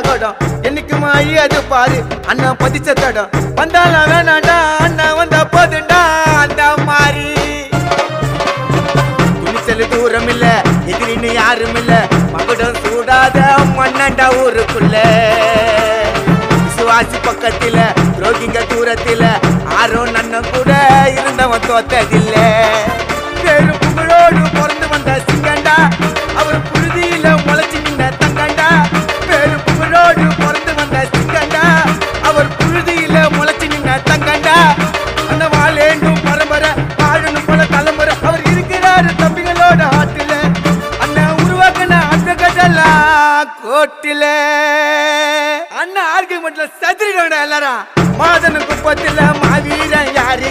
கொடம் என்னைக்குமா அது பாரு அண்ணன் பதிச்ச தடம் வந்தாலும் வேணாண்டா அண்ணன் வந்த போதுண்டா அந்த மாதிரி துணிச்சல் தூரம் இல்ல எதிரின்னு யாரும் இல்ல மகுடம் சூடாத மண்ணண்டா ஊருக்குள்ள விசுவாசி பக்கத்தில துரோகிங்க தூரத்தில ஆரோ நன்னம் கூட இருந்தவன் தோத்ததில்ல பேரும் புகழோடு பிறந்து வந்த சிங்கண்டா அவர் புழுதியில முளைச்சு நின்ற தங்கண்டா பேரும் புகழோடு பிறந்து வந்த சிங்கண்டா அவர் புழுதியில முளைச்சு நின்ற தங்கண்டா அந்த வாழேண்டும் பரம்பரை வாழணும் போல தலைமுறை அவர் இருக்கிறாரு தம்பிகளோட ஆட்டில அண்ணன் உருவாக்கின அந்த கதெல்லாம் கோட்டில அண்ணன் ஆர்குமெண்ட்ல சதுரிடா எல்லாரும் மாதன குப்பத்துல மாவீரன் யாரு